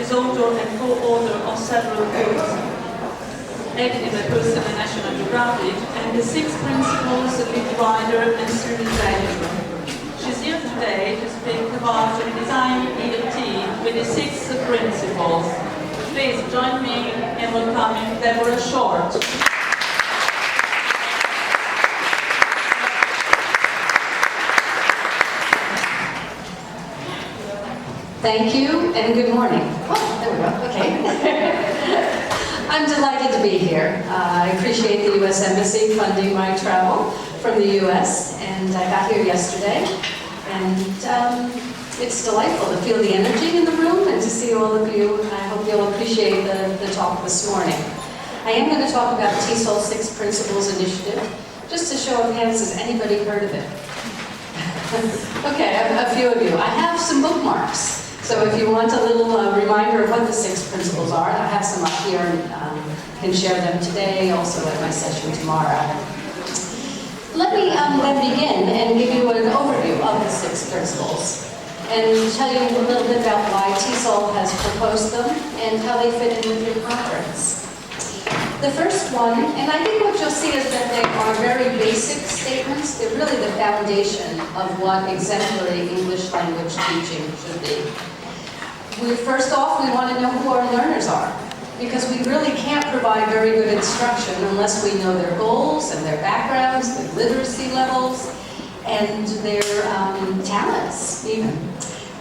is author and co-author of several books, edited by National Geographic, and the 6 Principles lead writer and student editor. She's here today to speak about Redesigning ELT with the 6 principles. Please join me in welcoming Deborah Short. Thank you and good morning. Oh, there we go. Okay. I'm delighted to be here. I appreciate the U.S. Embassy funding my travel from the U.S. and I got here yesterday. And it's delightful to feel the energy in the room and to see all of you. I hope you'll appreciate the talk this morning. I am going to talk about TESOL 6 Principles Initiative. Just to show of hands, has anybody heard of it? Okay, a few of you. I have some bookmarks. So if you want a little reminder of what the 6 principles are, I have some up here and can share them today, also at my session tomorrow. Let me then begin and give you an overview of the 6 principles and tell you a little bit about why TESOL has proposed them and how they fit in with your conference. The first one, and I think what you'll see is that they are very basic statements. They're really the foundation of what exemplary English language teaching should be. First off, we want to know who our learners are, because we really can't provide very good instruction unless we know their goals and their backgrounds, their literacy levels, and their talents, even.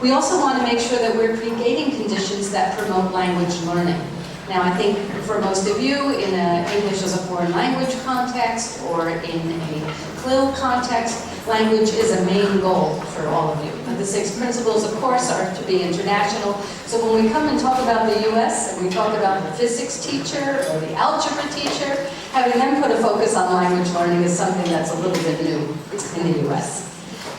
We also want to make sure that we're creating conditions that promote language learning. Now, I think for most of you, in an English as a foreign language context or in a CLIL context, language is a main goal for all of you. But the 6 principles, of course, are to be international. So when we come and talk about the U.S. and we talk about the physics teacher or the algebra teacher, having them put a focus on language learning is something that's a little bit new in the U.S.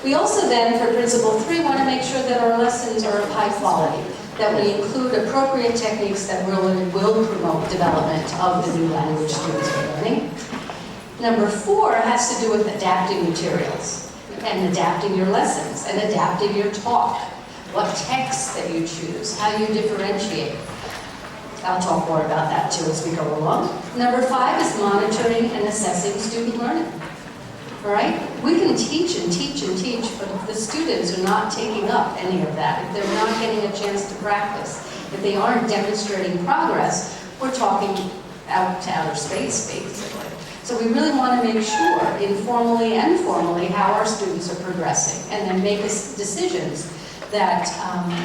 We also then, for Principle 3, want to make sure that our lessons are of high quality, that we include appropriate techniques that will promote development of the new language students are learning. Number 4 has to do with adapting materials and adapting your lessons and adapting your talk, what texts that you choose, how you differentiate. I'll talk more about that too as we go along. Number 5 is monitoring and assessing student learning. All right? We can teach and teach and teach, but if the students are not taking up any of that, if they're not getting a chance to practice, if they aren't demonstrating progress, we're talking out to outer space, basically. So we really want to make sure, informally and formally, how our students are progressing, and then make decisions that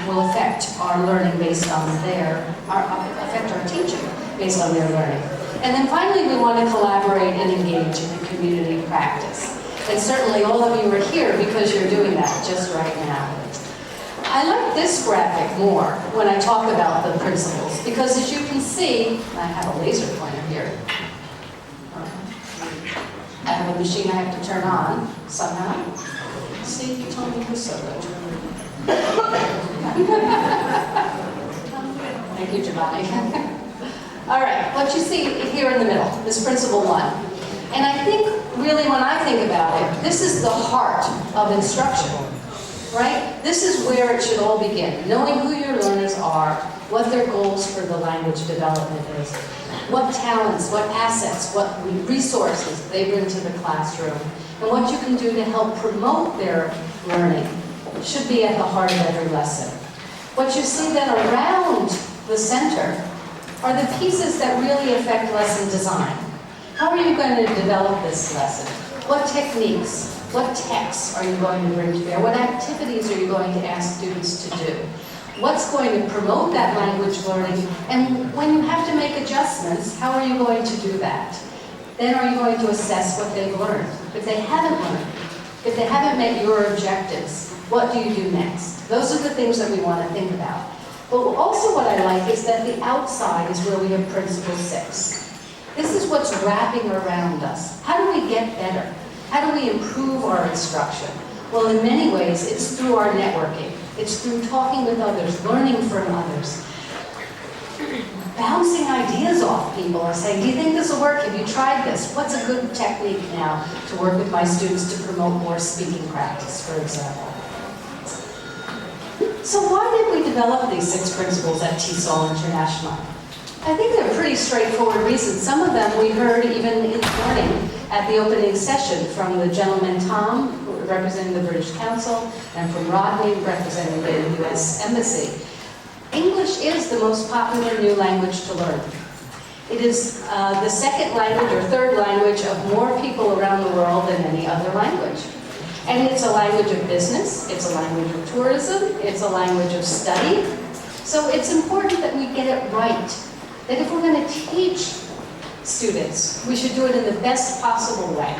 will affect our learning based on affect our teaching based on their learning. And then finally, we want to collaborate and engage in the community practice. And certainly all of you are here because you're doing that just right now. I like this graphic more when I talk about the principles, because as you can see, I have a laser pointer here. I have a machine I have to turn on somehow. See, Tony was so good. Thank you, Giovanni. All right, what you see here in the middle is Principle 1. And I think, really, when I think about it, this is the heart of instruction, right? This is where it should all begin, knowing who your learners are, what their goals for the language development is, what talents, what assets, what resources they bring to the classroom, and what you can do to help promote their learning should be at the heart of every lesson. What you see then around the center are the pieces that really affect lesson design. How are you going to develop this lesson? What techniques, what texts are you going to bring to bear? What activities are you going to ask students to do? What's going to promote that language learning? And when you have to make adjustments, how are you going to do that? Then are you going to assess what they've learned? If they haven't learned, if they haven't met your objectives, what do you do next? Those are the things that we want to think about. But also what I like is that the outside is where we have Principle 6. This is what's wrapping around us. How do we get better? How do we improve our instruction? Well, in many ways, it's through our networking. It's through talking with others, learning from others, bouncing ideas off people and saying, do you think this will work? Have you tried this? What's a good technique now to work with my students to promote more speaking practice, for example? So why did we develop these 6 principles at TESOL International? I think they're pretty straightforward reasons. Some of them we heard even in the morning at the opening session from the gentleman Tom, representing the British Council, and from Rodney, representing the US Embassy. English is the most popular new language to learn. It is the second language or third language of more people around the world than any other language. And it's a language of business, it's a language of tourism, it's a language of study. So it's important that we get it right. That if we're going to teach students, we should do it in the best possible way.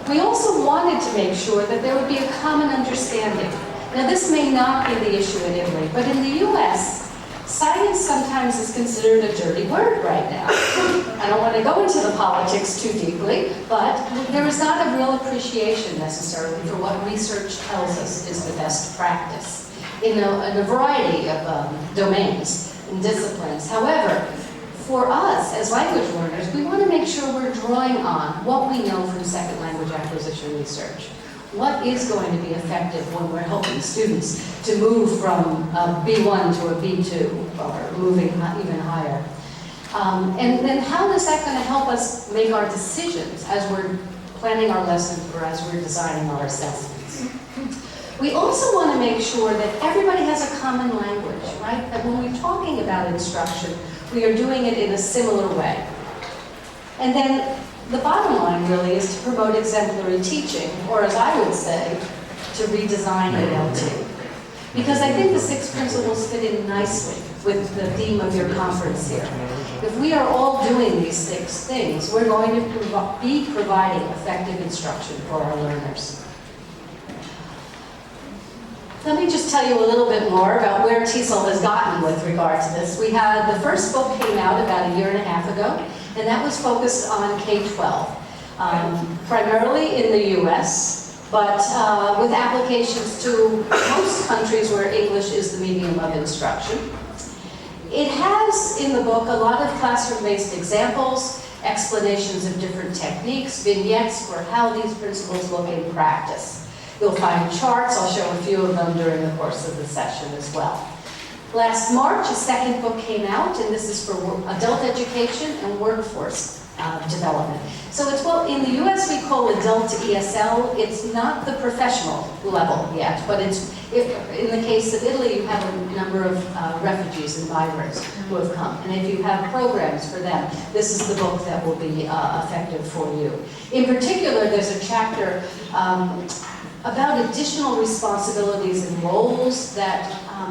We also wanted to make sure that there would be a common understanding. Now this may not be the issue in Italy, but in the US, science sometimes is considered a dirty word right now. I don't want to go into the politics too deeply, but there is not a real appreciation necessarily for what research tells us is the best practice in a variety of domains and disciplines. However, for us as language learners, we want to make sure we're drawing on what we know from second language acquisition research. What is going to be effective when we're helping students to move from a B1 to a B2 or moving even higher? And then how is that going to help us make our decisions as we're planning our lessons or as we're designing our assessments? We also want to make sure that everybody has a common language, right? That when we're talking about instruction, we are doing it in a similar way. And then the bottom line really is to promote exemplary teaching, or as I would say, to redesign ELT. Because I think the 6 principles fit in nicely with the theme of your conference here. If we are all doing these 6 things, we're going to be providing effective instruction for our learners. Let me just tell you a little bit more about where TESOL has gotten with regard to this. We had, the first book came out about 1.5 years ago, and that was focused on K-12, primarily in the US, but with applications to most countries where English is the medium of instruction. It has in the book a lot of classroom-based examples, explanations of different techniques, vignettes for how these principles look in practice. You'll find charts, I'll show a few of them during the course of the session as well. Last March, a second book came out, and this is for adult education and workforce development. So it's, well, in the US we call adult ESL. It's not the professional level yet, but it's, in the case of Italy, you have a number of refugees and migrants who have come. And if you have programs for them, this is the book that will be effective for you. In particular, there's a chapter about additional responsibilities and roles that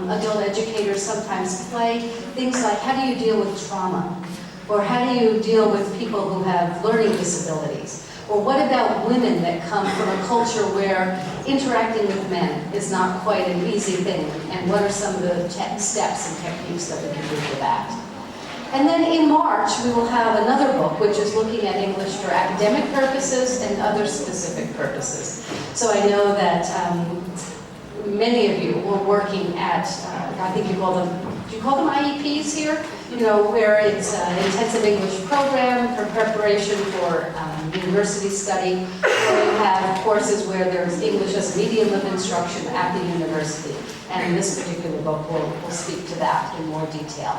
adult educators sometimes play. Things like, how do you deal with trauma? Or how do you deal with people who have learning disabilities? Or what about women that come from a culture where interacting with men is not quite an easy thing? And what are some of the steps and techniques that we can do for that? And then in March, we will have another book, which is looking at English for academic purposes and other specific purposes. So I know that many of you were working at, I think you call them, do you call them IEPs here? You know, where it's an intensive English program for preparation for university study, or you have courses where there's English as a medium of instruction at the university. And this particular book will speak to that in more detail.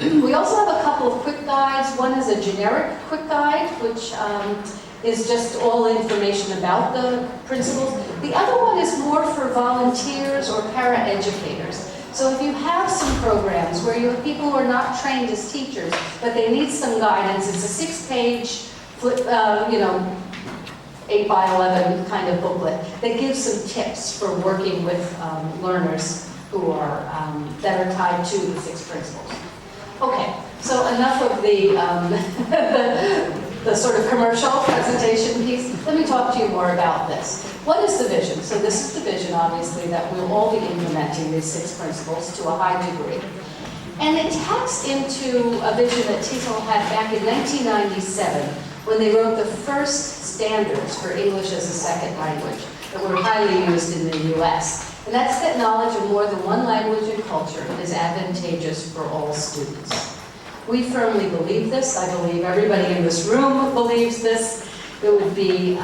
We also have a couple of quick guides. One is a generic quick guide, which is just all information about the principles. The other one is more for volunteers or para-educators. So if you have some programs where you have people who are not trained as teachers, but they need some guidance, it's a 6-page, 8 by 11 kind of booklet that gives some tips for working with learners who are, that are tied to the 6 principles. Okay, so enough of the, the sort of commercial presentation piece. Let me talk to you more about this. What is the vision? So this is the vision, obviously, that we'll all be implementing these 6 principles to a high degree. And it taps into a vision that TESOL had back in 1997 when they wrote the first standards for English as a second language that were highly used in the US. And that's that knowledge of more than one language and culture is advantageous for all students. We firmly believe this. I believe everybody in this room believes this. It would be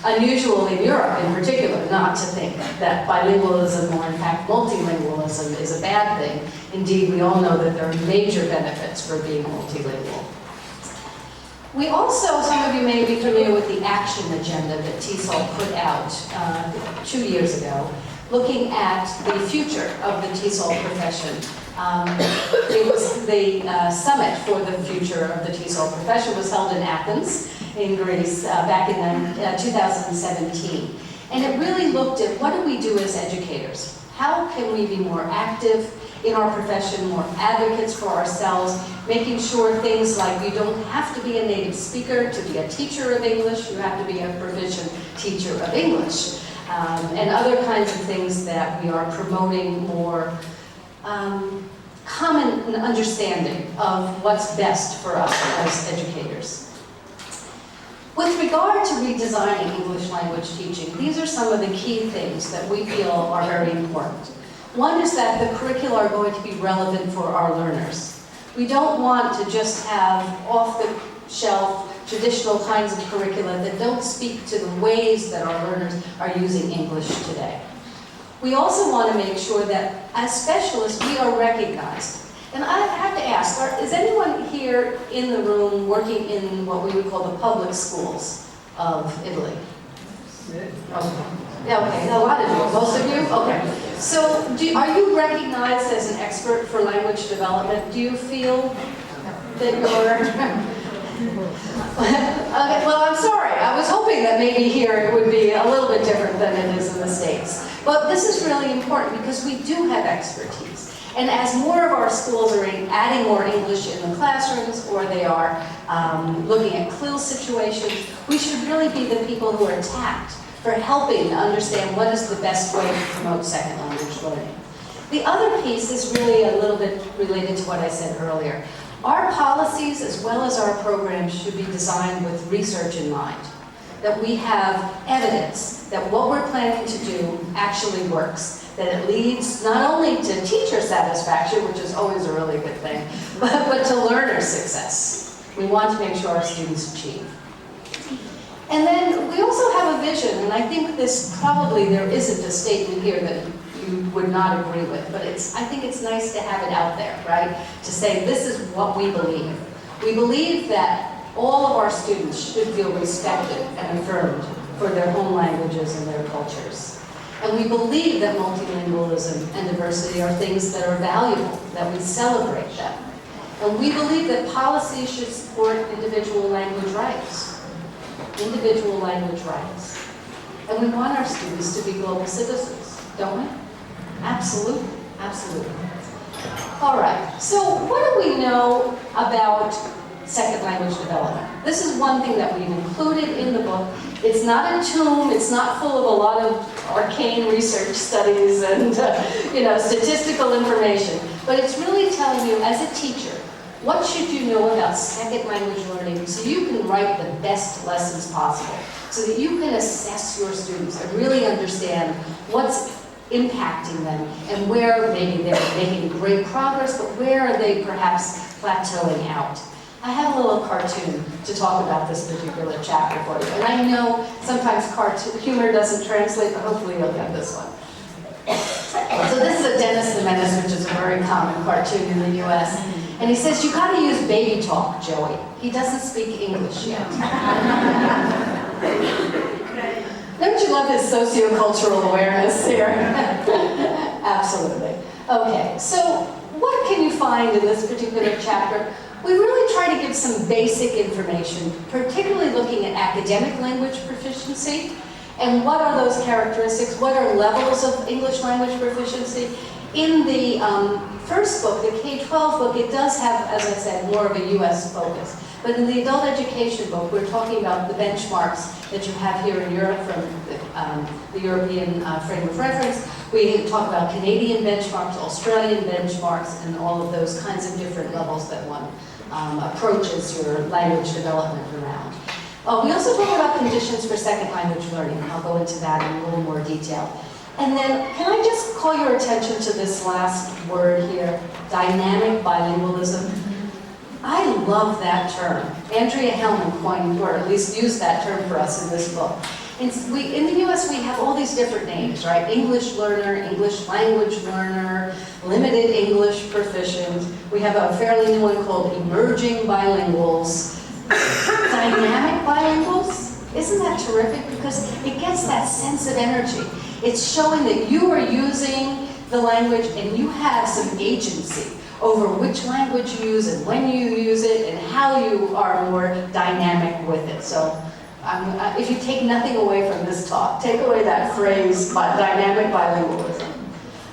unusual in Europe in particular not to think that bilingualism, or in fact multilingualism, is a bad thing. Indeed, we all know that there are major benefits for being multilingual. We also, some of you may be familiar with the action agenda that TESOL put out 2 years ago, looking at the future of the TESOL profession. It was the summit for the future of the TESOL profession was held in Athens, in Greece, back in 2017. And it really looked at what do we do as educators? How can we be more active in our profession, more advocates for ourselves, making sure things like you don't have to be a native speaker to be a teacher of English, you have to be a proficient teacher of English. And other kinds of things that we are promoting more common understanding of what's best for us as educators. With regard to redesigning English language teaching, these are some of the key things that we feel are very important. One is that the curricula are going to be relevant for our learners. We don't want to just have off-the-shelf traditional kinds of curricula that don't speak to the ways that our learners are using English today. We also want to make sure that as specialists we are recognized. And I have to ask, is anyone here in the room working in what we would call the public schools of Italy? Okay. Yeah, okay, a lot of you, most of you? Okay. So are you recognized as an expert for language development? Do you feel that you're... Okay, well, I'm sorry. I was hoping that maybe here it would be a little bit different than it is in the States. But this is really important because we do have expertise. And as more of our schools are adding more English in the classrooms, or they are looking at CLIL situations, we should really be the people who are tapped for helping to understand what is the best way to promote second language learning. The other piece is really a little bit related to what I said earlier. Our policies as well as our programs should be designed with research in mind. That we have evidence that what we're planning to do actually works. That it leads not only to teacher satisfaction, which is always a really good thing, but to learner success. We want to make sure our students achieve. And then we also have a vision, and I think there isn't a statement here that you would not agree with, but I think it's nice to have it out there, right? To say this is what we believe. We believe that all of our students should feel respected and affirmed for their home languages and their cultures. And we believe that multilingualism and diversity are things that are valuable, that we celebrate them. And we believe that policies should support individual language rights. Individual language rights. And we want our students to be global citizens, don't we? Absolutely, absolutely. All right, so what do we know about second language development? This is one thing that we've included in the book. It's not a tomb, it's not full of a lot of arcane research studies and statistical information, but it's really telling you as a teacher, what should you know about second language learning so you can write the best lessons possible, so that you can assess your students and really understand what's impacting them and where maybe they're making great progress, but where are they perhaps plateauing out. I have a little cartoon to talk about this particular chapter for you. And I know sometimes humor doesn't translate, but hopefully you'll get this one. So this is a Dennis the Menace, which is a very common cartoon in the US. And he says, you gotta use baby talk, Joey. He doesn't speak English yet. Don't you love his sociocultural awareness here? Absolutely. Okay, so what can you find in this particular chapter? We really try to give some basic information, particularly looking at academic language proficiency, and what are those characteristics, what are levels of English language proficiency. In the first book, the K-12 book, it does have, as I said, more of a US focus. But in the adult education book, we're talking about the benchmarks that you have here in Europe from the European frame of reference. We talk about Canadian benchmarks, Australian benchmarks, and all of those kinds of different levels that one approaches your language development around. We also talk about conditions for second language learning. I'll go into that in a little more detail. And then, can I just call your attention to this last word here, dynamic bilingualism? I love that term. Andrea Hellman coined, or at least used that term for us in this book. In the US, we have all these different names, right? English learner, English language learner, limited English proficient. We have a fairly new one called emerging bilinguals, dynamic bilinguals. Isn't that terrific? Because it gets that sense of energy. It's showing that you are using the language and you have some agency over which language you use and when you use it and how you are more dynamic with it. So if you take nothing away from this talk, take away that phrase, dynamic bilingualism.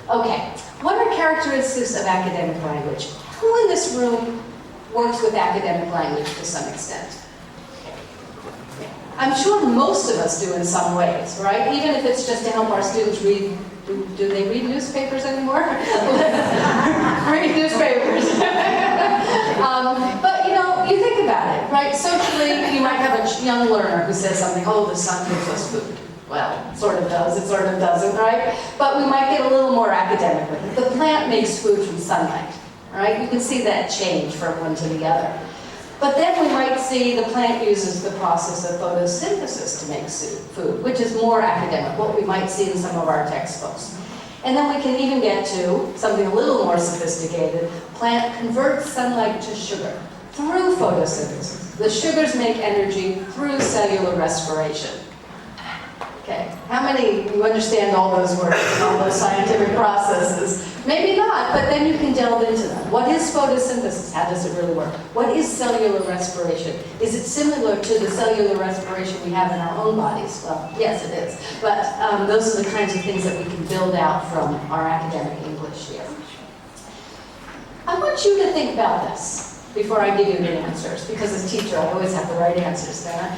Okay, what are characteristics of academic language? Who in this room works with academic language to some extent? I'm sure most of us do in some ways, right? Even if it's just to help our students read. Do they read newspapers anymore? Read newspapers. But you think about it, right? Socially, you might have a young learner who says something, oh, the sun gives us food. Well, it sort of does, it sort of doesn't, right? But we might get a little more academic with it. The plant makes food from sunlight, right? You can see that change from one to the other. But then we might see the plant uses the process of photosynthesis to make food, which is more academic, what we might see in some of our textbooks. And then we can even get to something a little more sophisticated. Plant converts sunlight to sugar through photosynthesis. The sugars make energy through cellular respiration. Okay, how many you understand all those words and all those scientific processes? Maybe not, but then you can delve into them. What is photosynthesis? How does it really work? What is cellular respiration? Is it similar to the cellular respiration we have in our own bodies? Well, yes, it is. But those are the kinds of things that we can build out from our academic English here. I want you to think about this before I give you the answers, because as a teacher, I always have the right answers there.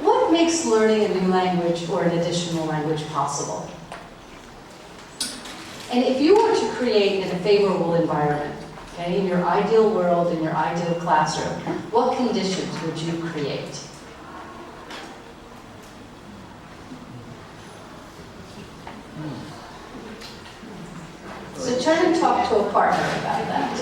What makes learning a new language or an additional language possible? And if you were to create in a favorable environment, okay, in your ideal world, in your ideal classroom, what conditions would you create? So turn and talk to a partner about that.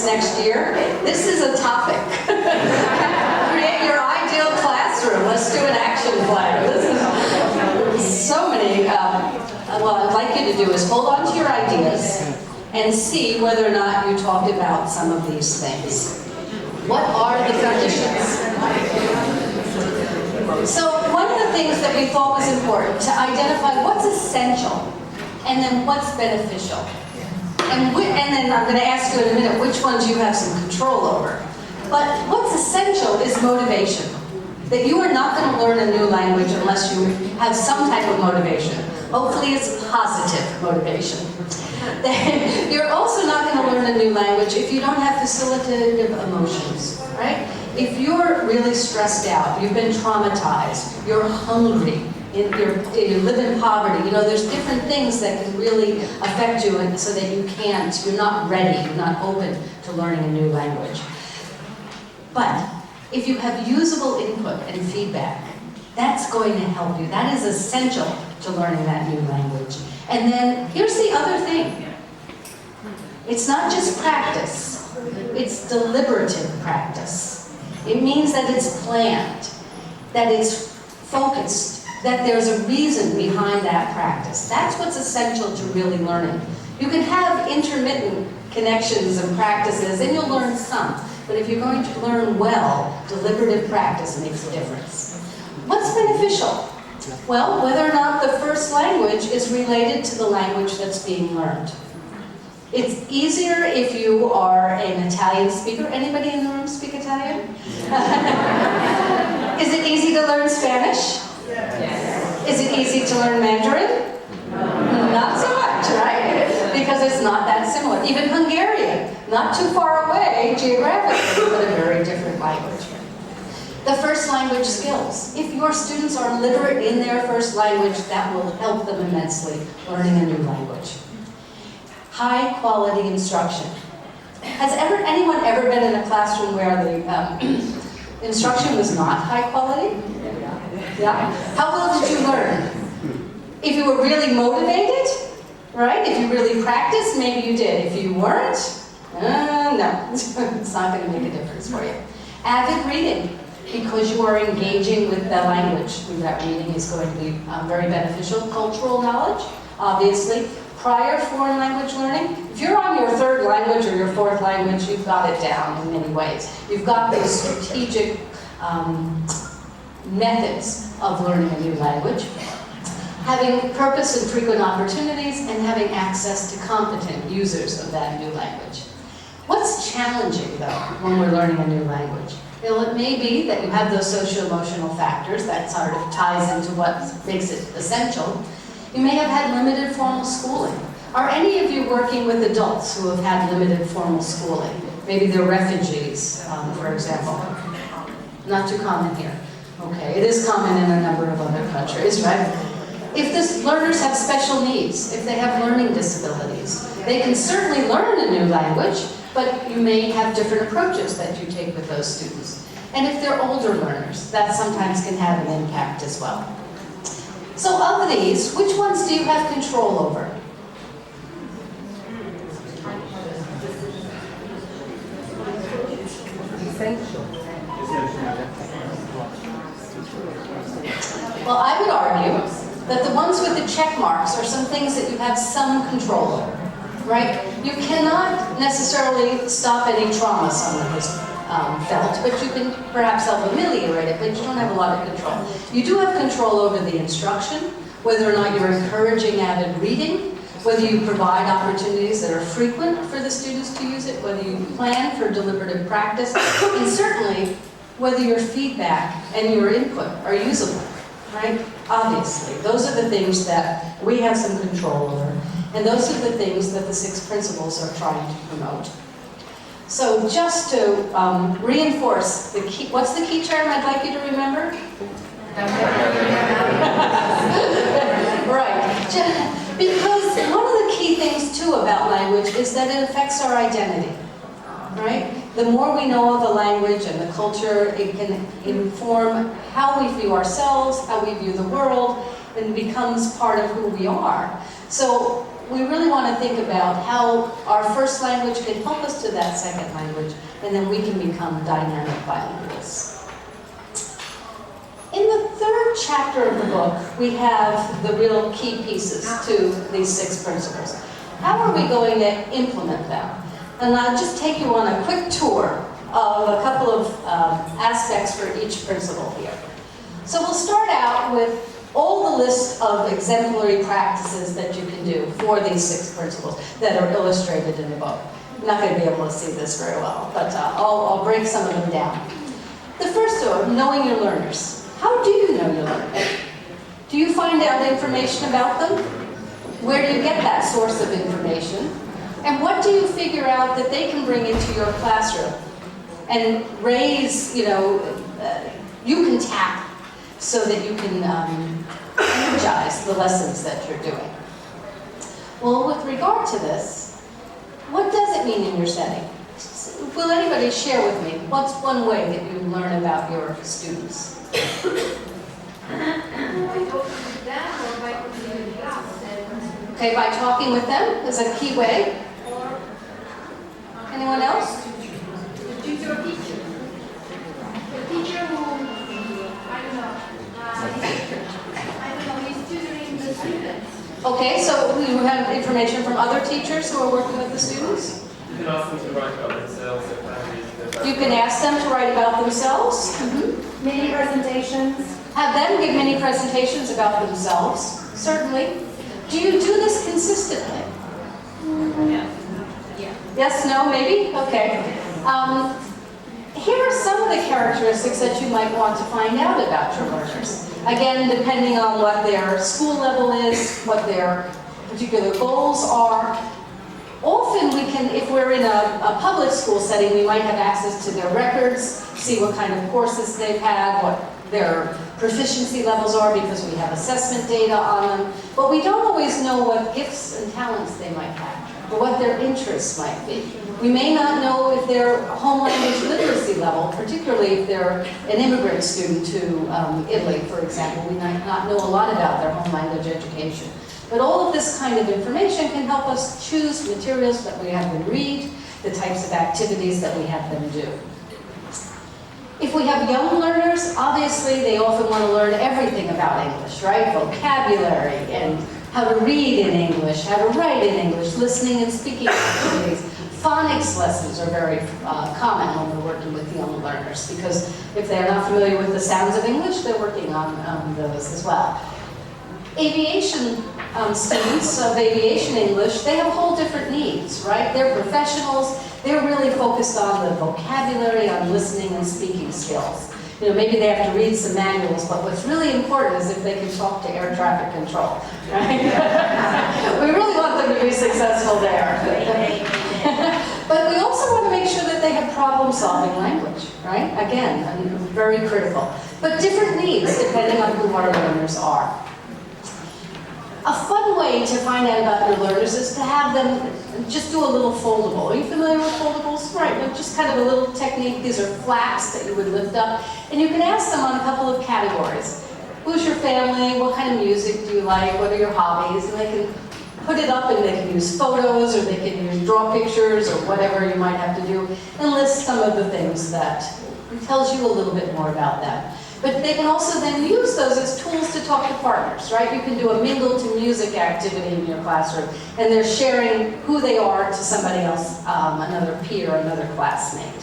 Next year. This is a topic. Create your ideal classroom. Let's do an action plan. This is so many. What I'd like you to do is hold on to your ideas and see whether or not you talked about some of these things. What are the conditions? So one of the things that we thought was important to identify what's essential and then what's beneficial. And then I'm going to ask you in a minute which ones you have some control over. But what's essential is motivation. That you are not going to learn a new language unless you have some type of motivation. Hopefully it's positive motivation. Then you're also not going to learn a new language if you don't have facilitative emotions, right? If you're really stressed out, you've been traumatized, you're hungry, you live in poverty, there's different things that can really affect you and so that you're not ready, you're not open to learning a new language. But if you have usable input and feedback, that's going to help you. That is essential to learning that new language. And then here's the other thing. It's not just practice, it's deliberative practice. It means that it's planned, that it's focused, that there's a reason behind that practice. That's what's essential to really learning. You can have intermittent connections and practices, and you'll learn some. But if you're going to learn well, deliberative practice makes a difference. What's beneficial? Well, whether or not the first language is related to the language that's being learned. It's easier if you are an Italian speaker. Anybody in the room speak Italian? Is it easy to learn Spanish? Yes. Is it easy to learn Mandarin? Not so much, right? Because it's not that similar. Even Hungarian, not too far away geographically, but a very different language. The first language skills. If your students are literate in their first language, that will help them immensely learning a new language. High quality instruction. Has anyone ever been in a classroom where the instruction was not high quality? Yeah? How well did you learn? If you were really motivated, right? If you really practiced, maybe you did. If you weren't, no, it's not going to make a difference for you. Avid reading, because you are engaging with the language through that reading is going to be very beneficial. Cultural knowledge, obviously. Prior foreign language learning, if you're on your third language or your fourth language, you've got it down in many ways. You've got those strategic methods of learning a new language. Having purpose and frequent opportunities, and having access to competent users of that new language. What's challenging, though, when we're learning a new language? Well, it may be that you have those socio-emotional factors that sort of ties into what makes it essential. You may have had limited formal schooling. Are any of you working with adults who have had limited formal schooling? Maybe they're refugees, for example. Not too common here. Okay, it is common in a number of other countries, right? If the learners have special needs, if they have learning disabilities, they can certainly learn a new language, but you may have different approaches that you take with those students. And if they're older learners, that sometimes can have an impact as well. So of these, which ones do you have control over? Essential. Well, I would argue that the ones with the check marks are some things that you have some control over, right? You cannot necessarily stop any trauma someone has felt, but you can perhaps help ameliorate it, but you don't have a lot of control. You do have control over the instruction, whether or not you're encouraging avid reading, whether you provide opportunities that are frequent for the students to use it, whether you plan for deliberative practice, and certainly whether your feedback and your input are usable, right? Obviously, those are the things that we have some control over, and those are the things that the 6 principles are trying to promote. So just to reinforce the key, what's the key term I'd like you to remember? Right. Because one of the key things too about language is that it affects our identity, right? The more we know of the language and the culture, it can inform how we view ourselves, how we view the world, and becomes part of who we are. So we really want to think about how our first language can help us to that second language, and then we can become dynamic bilinguals. In the 3rd chapter of the book, we have the real key pieces to these 6 principles. How are we going to implement them? And I'll just take you on a quick tour of a couple of aspects for each principle here. So we'll start out with all the list of exemplary practices that you can do for these 6 principles that are illustrated in the book. I'm not going to be able to see this very well, but I'll break some of them down. The first one, knowing your learners. How do you know your learners? Do you find out information about them? Where do you get that source of information? And what do you figure out that they can bring into your classroom and raise, you can tap so that you can energize the lessons that you're doing? Well, with regard to this, what does it mean in your setting? Will anybody share with me what's one way that you learn about your students? Okay, by talking with them is a key way. Anyone else? The tutor or teacher. The teacher who, he's tutoring the students. Okay, so we have information from other teachers who are working with the students. You can ask them to write about themselves. You can ask them to write about themselves. Mini presentations. Have them give mini presentations about themselves, certainly. Do you do this consistently? Yeah. Yes, no, maybe? Okay. Here are some of the characteristics that you might want to find out about your learners. Again, depending on what their school level is, what their particular goals are. Often we can, if we're in a public school setting, we might have access to their records, see what kind of courses they've had, what their proficiency levels are because we have assessment data on them. But we don't always know what gifts and talents they might have, or what their interests might be. We may not know if their home language literacy level, particularly if they're an immigrant student to Italy, for example. We might not know a lot about their home language education. But all of this kind of information can help us choose materials that we have them read, the types of activities that we have them do. If we have young learners, obviously they often want to learn everything about English, right? Vocabulary and how to read in English, how to write in English, listening and speaking activities. Phonics lessons are very common when we're working with young learners because if they're not familiar with the sounds of English, they're working on those as well. Aviation students of aviation English, they have whole different needs, right? They're professionals. They're really focused on the vocabulary, on listening and speaking skills. You know, maybe they have to read some manuals, but what's really important is if they can talk to air traffic control, right? We really want them to be successful there. But we also want to make sure that they have problem-solving language, right? Again, very critical. But different needs depending on who our learners are. A fun way to find out about your learners is to have them just do a little foldable. Are you familiar with foldables? Right, just kind of a little technique. These are flaps that you would lift up. And you can ask them on a couple of categories. Who's your family? What kind of music do you like? What are your hobbies? And they can put it up and they can use photos or they can draw pictures or whatever you might have to do and list some of the things that tells you a little bit more about them. But they can also then use those as tools to talk to partners, right? You can do a mingle to music activity in your classroom, and they're sharing who they are to somebody else, another peer, another classmate.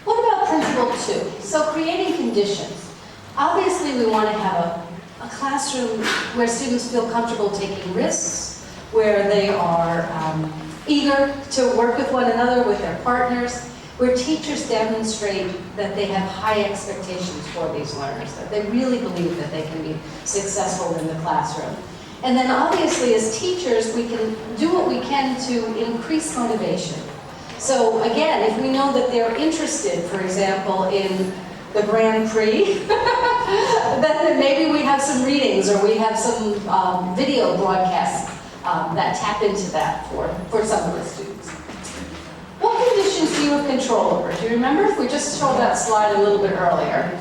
What about principle 2? So creating conditions. Obviously, we want to have a classroom where students feel comfortable taking risks, where they are eager to work with one another, with their partners, where teachers demonstrate that they have high expectations for these learners, that they really believe that they can be successful in the classroom. And then obviously as teachers, we can do what we can to increase motivation. So again, if we know that they're interested, for example, in the Grand Prix, then maybe we have some readings or we have some video broadcasts that tap into that for some of the students. What conditions do you have control over? Do you remember? If we just showed that slide a little bit earlier.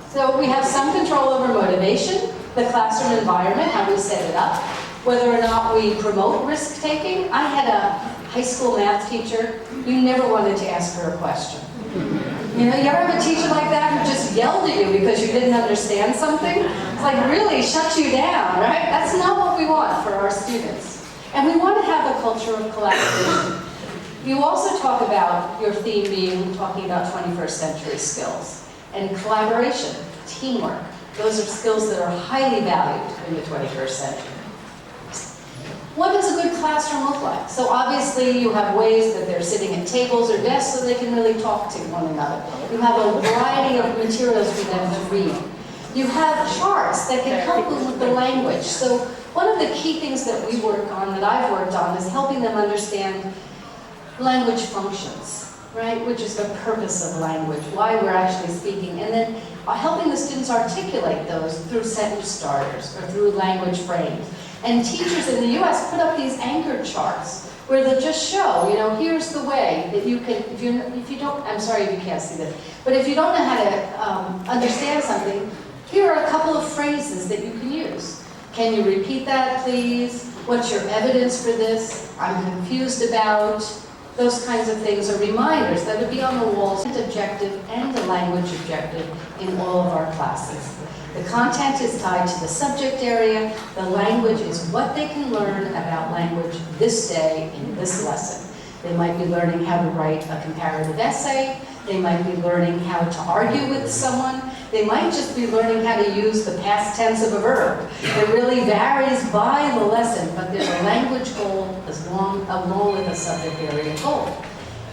So we have some control over motivation, the classroom environment, how we set it up, whether or not we promote risk-taking. I had a high school math teacher. You never wanted to ask her a question. You know, you ever have a teacher like that who just yelled at you because you didn't understand something? It's like, really shut you down, right? That's not what we want for our students. And we want to have a culture of collaboration. You also talk about your theme being talking about 21st century skills and collaboration, teamwork. Those are skills that are highly valued in the 21st century. What does a good classroom look like? So obviously you have ways that they're sitting at tables or desks so they can really talk to one another. You have a variety of materials for them to read. You have charts that can help them with the language. So one of the key things that we work on, that I've worked on, is helping them understand language functions, right? Which is the purpose of language, why we're actually speaking, and then helping the students articulate those through sentence starters or through language frames. And teachers in the US put up these anchor charts where they'll just show, you know, here's the way that you can, if you don't, I'm sorry if you can't see this, but if you don't know how to understand something, here are a couple of phrases that you can use. Can you repeat that, please? What's your evidence for this? I'm confused about. Those kinds of things are reminders that would be on the walls. Objective and a language objective in all of our classes. The content is tied to the subject area. The language is what they can learn about language this day in this lesson. They might be learning how to write a comparative essay. They might be learning how to argue with someone. They might just be learning how to use the past tense of a verb. It really varies by the lesson, but there's a language goal along with a subject area goal.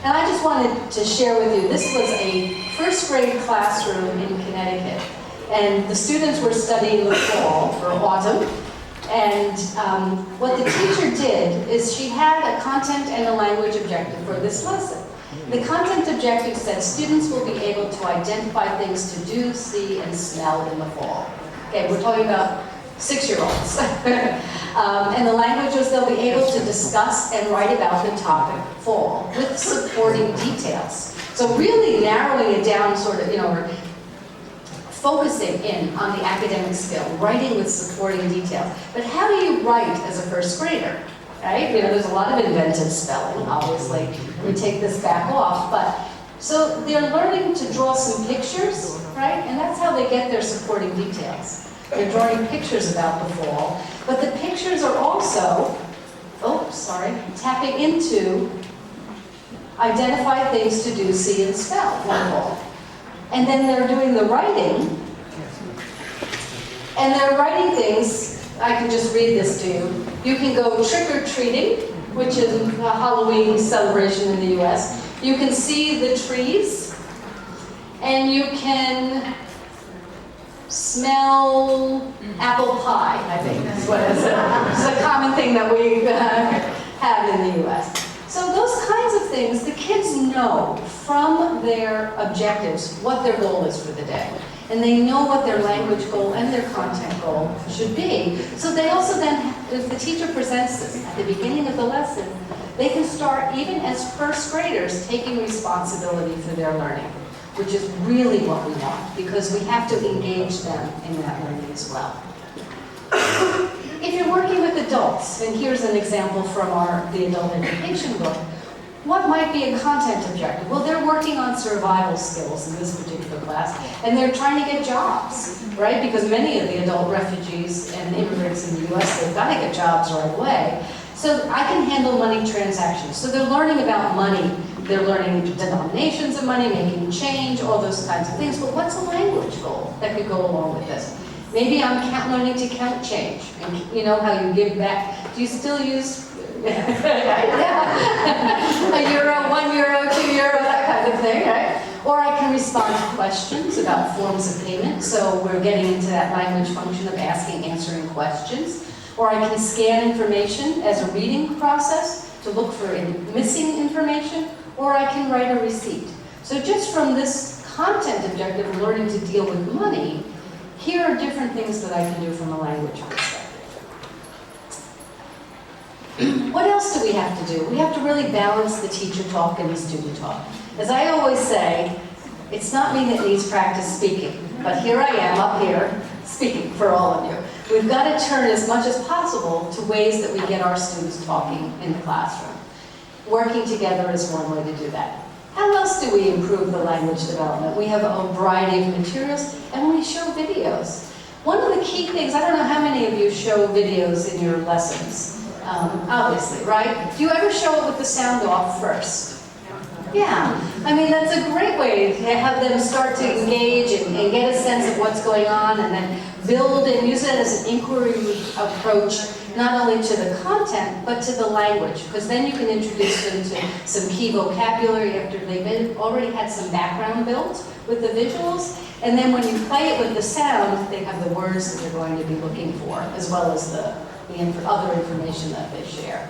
And I just wanted to share with you, this was a first grade classroom in Connecticut. And the students were studying the fall or autumn. And what the teacher did is she had a content and a language objective for this lesson. The content objective said students will be able to identify things to do, see, and smell in the fall. Okay, we're talking about 6-year-olds. And the language was they'll be able to discuss and write about the topic fall with supporting details. So really narrowing it down sort of, or focusing in on the academic skill, writing with supporting details. But how do you write as a first grader? Right? There's a lot of inventive spelling, obviously. We take this back off, but so they're learning to draw some pictures, right? And that's how they get their supporting details. They're drawing pictures about the fall, but the pictures are also, tapping into identify things to do, see, and spell in the fall. And then they're doing the writing, and they're writing things. I can just read this to you. You can go trick-or-treating, which is a Halloween celebration in the US. You can see the trees, and you can smell apple pie, I think is what it is. It's a common thing that we have in the US. So those kinds of things, the kids know from their objectives what their goal is for the day. And they know what their language goal and their content goal should be. So they also then, if the teacher presents this at the beginning of the lesson, they can start, even as first graders, taking responsibility for their learning, which is really what we want, because we have to engage them in that learning as well. If you're working with adults, and here's an example from the adult education book, what might be a content objective? Well, they're working on survival skills in this particular class, and they're trying to get jobs, right? Because many of the adult refugees and immigrants in the US, they've got to get jobs right away. So I can handle money transactions. So they're learning about money. They're learning denominations of money, making change, all those kinds of things. But what's a language goal that could go along with this? Maybe I'm learning to count change. And you know how you give back. Do you still use a euro, €1, €2, that kind of thing, right? Or I can respond to questions about forms of payment. So we're getting into that language function of asking, answering questions. Or I can scan information as a reading process to look for missing information. Or I can write a receipt. So just from this content objective of learning to deal with money, here are different things that I can do from a language perspective. What else do we have to do? We have to really balance the teacher talk and the student talk. As I always say, it's not me that needs practice speaking, but here I am up here speaking for all of you. We've got to turn as much as possible to ways that we get our students talking in the classroom. Working together is one way to do that. How else do we improve the language development? We have a variety of materials, and we show videos. One of the key things, I don't know how many of you show videos in your lessons. Obviously, right? Do you ever show it with the sound off first? Yeah. I mean, that's a great way to have them start to engage and get a sense of what's going on, and then build and use it as an inquiry approach, not only to the content, but to the language, because then you can introduce them to some key vocabulary after they've already had some background built with the visuals. And then when you play it with the sound, they have the words that they're going to be looking for, as well as the other information that they share.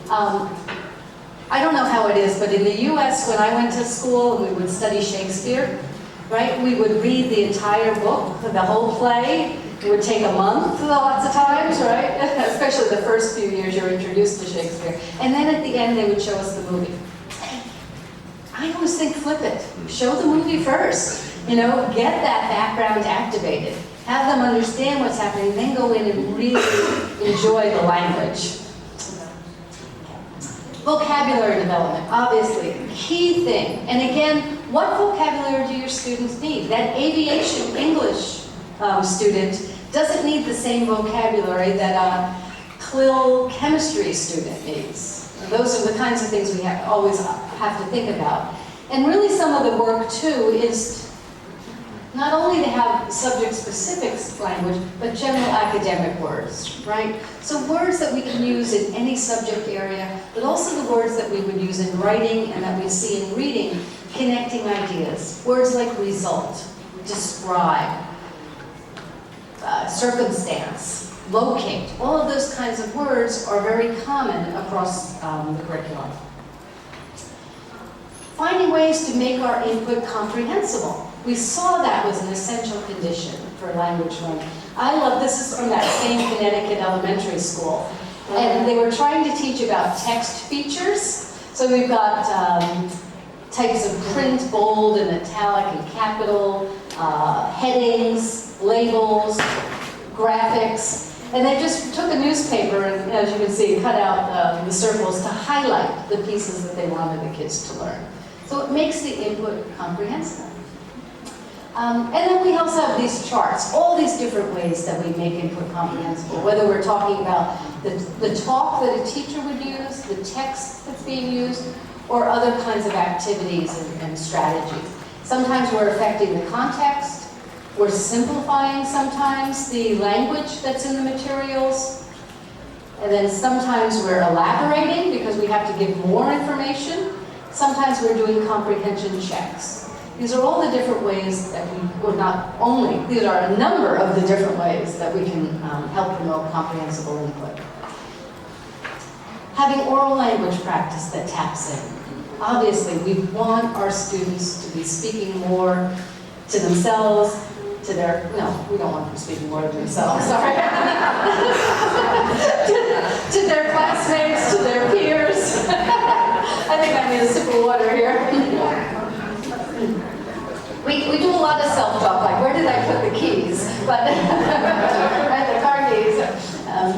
I don't know how it is, but in the US, when I went to school and we would study Shakespeare, right, we would read the entire book, the whole play. It would take a month lots of times, right? Especially the first few years you're introduced to Shakespeare. And then at the end, they would show us the movie. I always think flip it. Show the movie first. Get that background activated. have them understand what's happening, then go in and really enjoy the language. Vocabulary development, obviously, key thing. And again, what vocabulary do your students need? That aviation English student doesn't need the same vocabulary that a CLIL chemistry student needs. Those are the kinds of things we always have to think about. And really some of the work too is not only to have subject-specific language, but general academic words, right? So words that we can use in any subject area, but also the words that we would use in writing and that we see in reading, connecting ideas. Words like result, describe, circumstance, locate. All of those kinds of words are very common across the curriculum. Finding ways to make our input comprehensible. We saw that was an essential condition for language learning. I love, this is from that same Connecticut elementary school. And they were trying to teach about text features. So we've got types of print, bold and italic and capital, headings, labels, graphics. And they just took a newspaper and, as you can see, cut out the circles to highlight the pieces that they wanted the kids to learn. So it makes the input comprehensible. And then we also have these charts, all these different ways that we make input comprehensible, whether we're talking about the talk that a teacher would use, the text that's being used, or other kinds of activities and strategies. Sometimes we're affecting the context, we're simplifying sometimes the language that's in the materials, and then sometimes we're elaborating because we have to give more information. Sometimes we're doing comprehension checks. These are all the different ways that or not only, these are a number of the different ways that we can help promote comprehensible input. Having oral language practice that taps in. Obviously, we want our students to be speaking more to themselves, to their, no, we don't want them speaking more to themselves, sorry. to their classmates, to their peers. I think I need a sip of water here. We do a lot of self-talk, like where did I put the keys? But right, the car keys.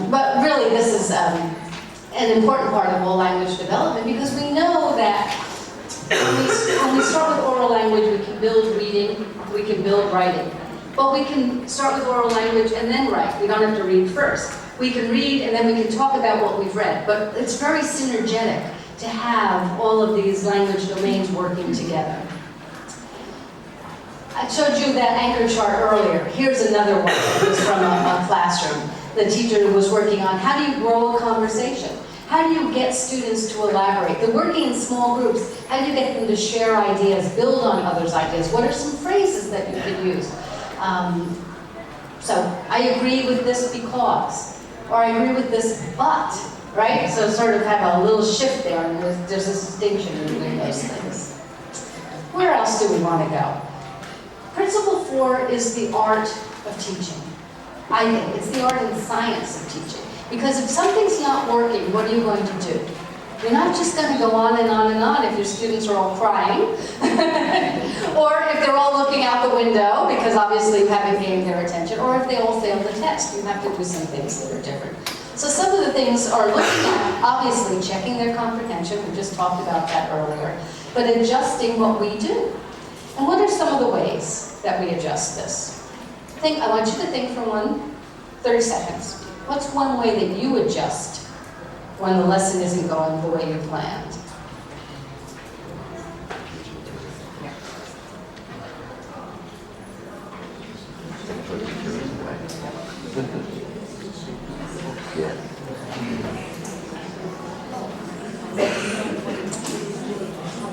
But really, this is an important part of all language development because we know that when we start with oral language, we can build reading, we can build writing. But we can start with oral language and then write. We don't have to read first. We can read and then we can talk about what we've read. But it's very synergetic to have all of these language domains working together. I showed you that anchor chart earlier. Here's another one. It was from a classroom. The teacher was working on how do you grow a conversation? How do you get students to elaborate? They're working in small groups. How do you get them to share ideas, build on others' ideas? What are some phrases that you can use? So I agree with this because, or I agree with this but, right? So sort of have a little shift there, and there's a distinction between those things. Where else do we want to go? Principle 4 is the art of teaching. I think it's the art and science of teaching. Because if something's not working, what are you going to do? You're not just going to go on and on and on if your students are all crying, or if they're all looking out the window because obviously you haven't gained their attention, or if they all fail the test. You have to do some things that are different. So some of the things are looking at, obviously, checking their comprehension. We just talked about that earlier. But adjusting what we do. And what are some of the ways that we adjust this? I want you to think for 30 seconds. What's one way that you adjust when the lesson isn't going the way you planned?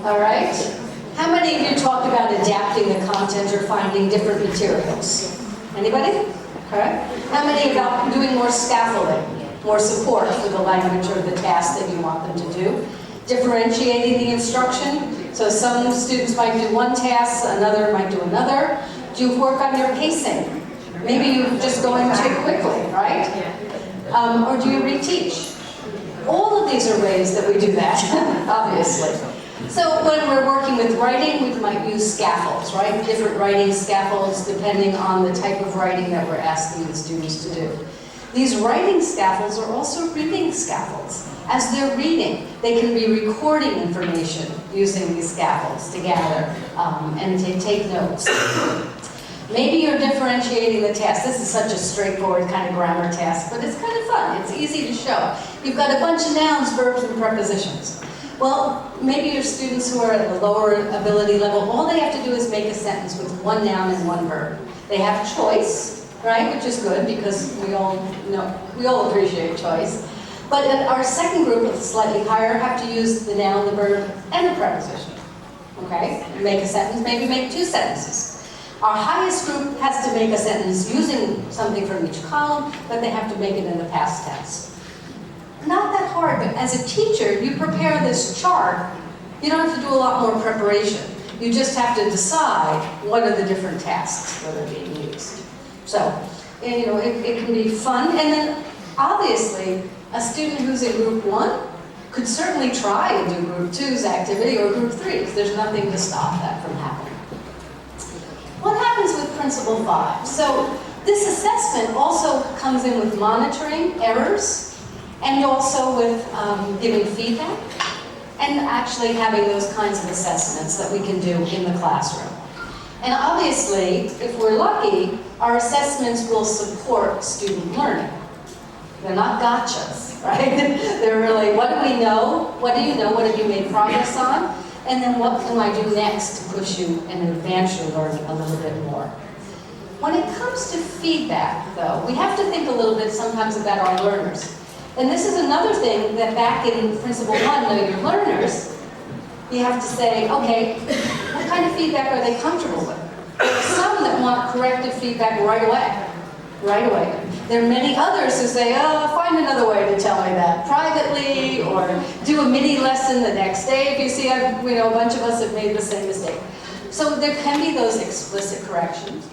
All right. How many of you talked about adapting the content or finding different materials? Anybody? Okay. How many about doing more scaffolding, more support for the language or the task that you want them to do? Differentiating the instruction. So some students might do one task, another might do another. Do you work on your pacing? Maybe you're just going too quickly, right? Or do you reteach? All of these are ways that we do that, obviously. So when we're working with writing, we might use scaffolds, right? Different writing scaffolds depending on the type of writing that we're asking the students to do. These writing scaffolds are also reading scaffolds. As they're reading, they can be recording information using these scaffolds to gather and to take notes. Maybe you're differentiating the task. This is such a straightforward kind of grammar task, but it's kind of fun. It's easy to show. You've got a bunch of nouns, verbs, and prepositions. Well, maybe your students who are at a lower ability level, all they have to do is make a sentence with one noun and one verb. They have choice, right, which is good because we all appreciate choice. But our second group, of slightly higher, have to use the noun, the verb, and the preposition. Okay? Make a sentence, maybe make two sentences. Our highest group has to make a sentence using something from each column, but they have to make it in the past tense. Not that hard, but as a teacher, you prepare this chart. You don't have to do a lot more preparation. You just have to decide what are the different tasks that are being used. So, it can be fun. And then, obviously, a student who's in Group 1 could certainly try and do Group 2's activity or Group 3's. There's nothing to stop that from happening. What happens with Principle 5? So, this assessment also comes in with monitoring errors, and also with giving feedback, and actually having those kinds of assessments that we can do in the classroom. And obviously, if we're lucky, our assessments will support student learning. They're not gotchas, right? They're really, what do we know? What do you know? What have you made progress on? And then what can I do next to push you and advance your learning a little bit more? When it comes to feedback, though, we have to think a little bit sometimes about our learners. And this is another thing that back in Principle 1, Know Your Learners, you have to say, okay, what kind of feedback are they comfortable with? There are some that want corrective feedback right away. There are many others who say, find another way to tell me that privately, or do a mini lesson the next day. If you see, a bunch of us have made the same mistake. So there can be those explicit corrections.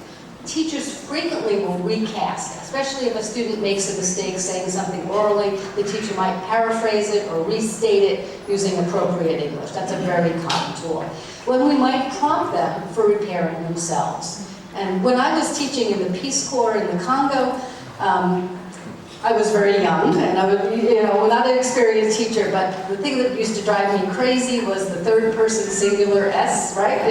Teachers frequently will recast, especially if a student makes a mistake saying something orally. The teacher might paraphrase it or restate it using appropriate English. That's a very common tool. When we might prompt them for repairing themselves. And when I was teaching in the Peace Corps in the Congo, I was very young, and I was, not an experienced teacher, but the thing that used to drive me crazy was the third person singular S, right?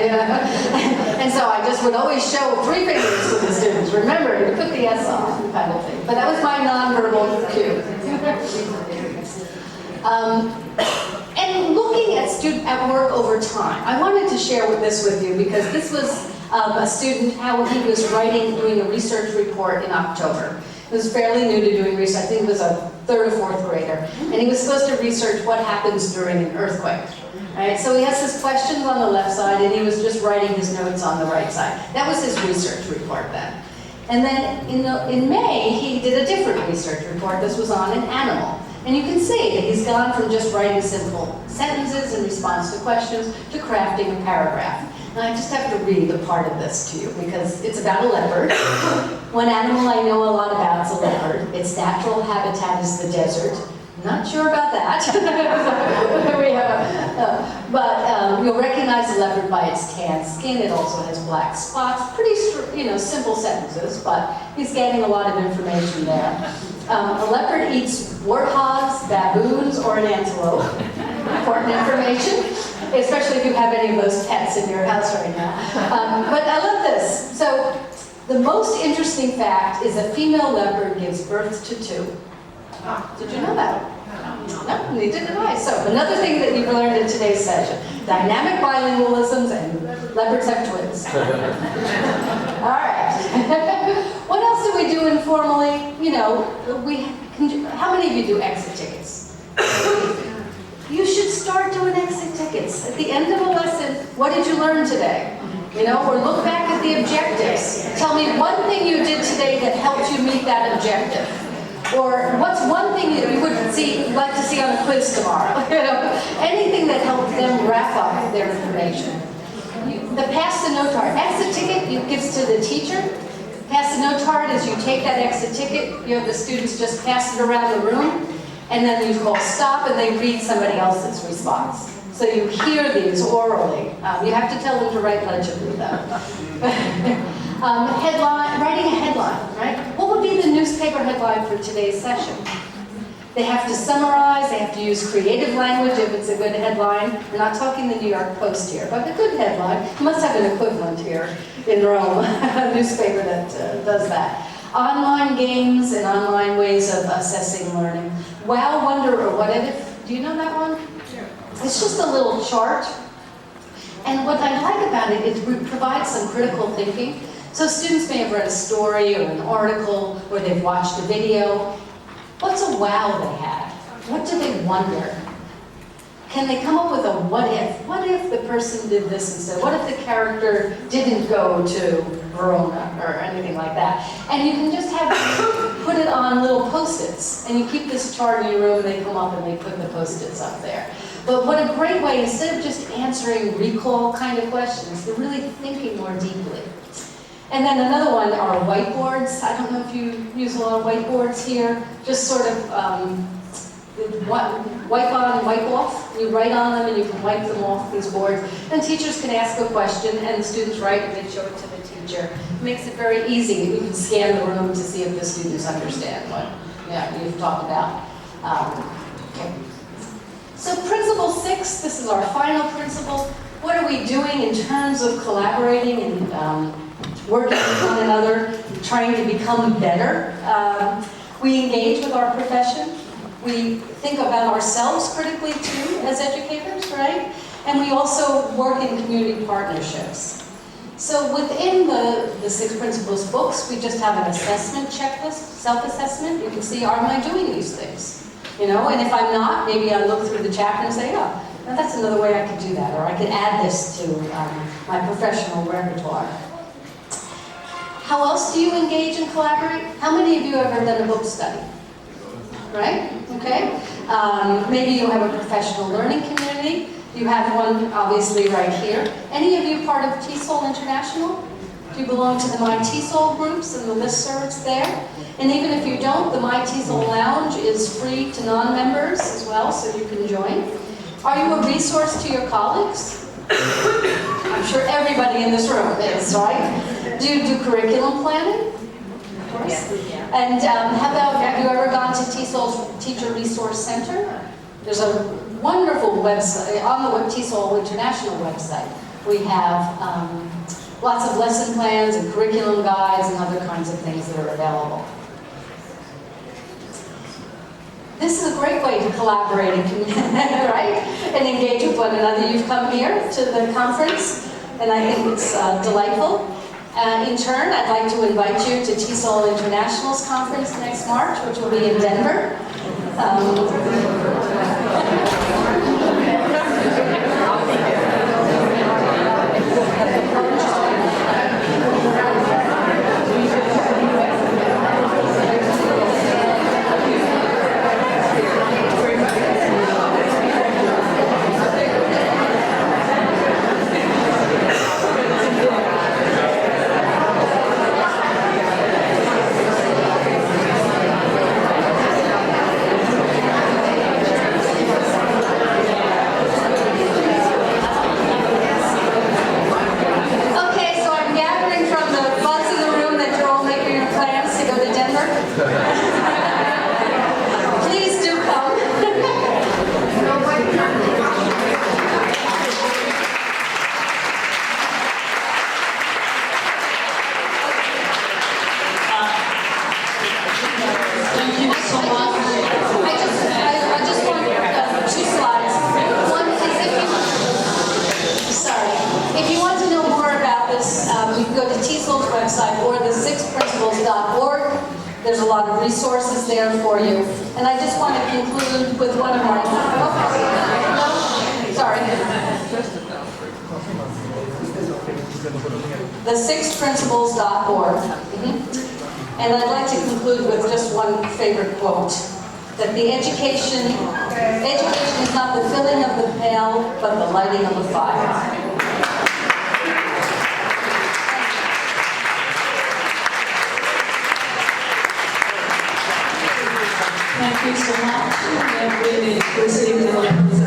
And so I just would always show 3 fingers to the students. Remember, you put the S on, kind of thing. But that was my nonverbal cue. And looking at work over time, I wanted to share this with you because this was a student, how he was doing a research report in October. He was fairly new to doing research. I think he was a 3rd or 4th grader. And he was supposed to research what happens during an earthquake. Right? So he has his questions on the left side, and he was just writing his notes on the right side. That was his research report then. And then in May, he did a different research report. This was on an animal. And you can see that he's gone from just writing simple sentences in response to questions to crafting a paragraph. And I just have to read a part of this to you because it's about a leopard. One animal I know a lot about is a leopard. Its natural habitat is the desert. Not sure about that. But you'll recognize the leopard by its tan skin. It also has black spots. Pretty, simple sentences, but he's getting a lot of information there. A leopard eats warthogs, baboons, or an antelope. Important information, especially if you have any of those pets in your house right now. But I love this. So the most interesting fact is a female leopard gives birth to 2. Did you know that? No, neither did I. So another thing that you've learned in today's session, dynamic bilingualisms and leopards have twins. All right. What else do we do informally? How many of you do exit tickets? You should start doing exit tickets. At the end of a lesson, what did you learn today? Or look back at the objectives. Tell me one thing you did today that helped you meet that objective. Or what's one thing that you would like to see on a quiz tomorrow? Anything that helps them wrap up their information. The pass the note card. Exit ticket gives to the teacher. Pass the note card is you take that exit ticket, you have the students just pass it around the room, and then you call stop and they read somebody else's response. So you hear these orally. You have to tell them to write legibly, though. Writing a headline, right? What would be the newspaper headline for today's session? They have to summarize, they have to use creative language if it's a good headline. We're not talking the New York Post here, but a good headline. You must have an equivalent here in Rome, a newspaper that does that. Online games and online ways of assessing learning. Wow, wonder, or what if? Do you know that one? Sure. It's just a little chart. And what I like about it is it provides some critical thinking. So students may have read a story or an article, or they've watched a video. What's a wow they had? What do they wonder? Can they come up with a what if? What if the person did this instead? What if the character didn't go to Verona or anything like that? And you can just put it on little Post-its, and you keep this chart in your room, and they come up and they put the Post-its up there. But what a great way, instead of just answering recall kind of questions, they're really thinking more deeply. And then another one are whiteboards. I don't know if you use a lot of whiteboards here. Just sort of wipe on and wipe off. You write on them and you can wipe them off these boards. And teachers can ask a question and the students write and they show it to the teacher. It makes it very easy. You can scan the room to see if the students understand what you've talked about. Okay. So principle 6, this is our final principle. What are we doing in terms of collaborating and working with one another, trying to become better? We engage with our profession. We think about ourselves critically too as educators, right? And we also work in community partnerships. So within the 6 principles books, we just have an assessment checklist, self-assessment. You can see, am I doing these things? You know, and if I'm not, maybe I look through the chapter and say, oh, now that's another way I could do that, or I could add this to my professional repertoire. How else do you engage and collaborate? How many of you have ever done a book study? Right? Okay. Maybe you have a professional learning community. You have one, obviously, right here. Any of you part of TESOL International? Do you belong to the My TESOL groups and the listservs there? And even if you don't, the My TESOL Lounge is free to non-members as well, so you can join. Are you a resource to your colleagues? I'm sure everybody in this room is, right? Do you do curriculum planning? Of course. Yeah. And how about, have you ever gone to TESOL's Teacher Resource Center? There's a wonderful website, on the TESOL International website. We have lots of lesson plans and curriculum guides and other kinds of things that are available. This is a great way to collaborate and, right? And engage with one another. You've come here to the conference, and I think it's delightful. In turn, I'd like to invite you to TESOL International's conference next March, which will be in Denver. Please do come. Thank you so much. I just want 2 slides. One is if you want to know more about this, you can go to TESOL's website or the 6principles.org. There's a lot of resources there for you. And I just want to conclude with one of my... sorry. The 6principles.org. And I'd like to conclude with just one favorite quote. That the education is not the filling of the pail, but the lighting of the fire. Thank you so much. We have really received a lot of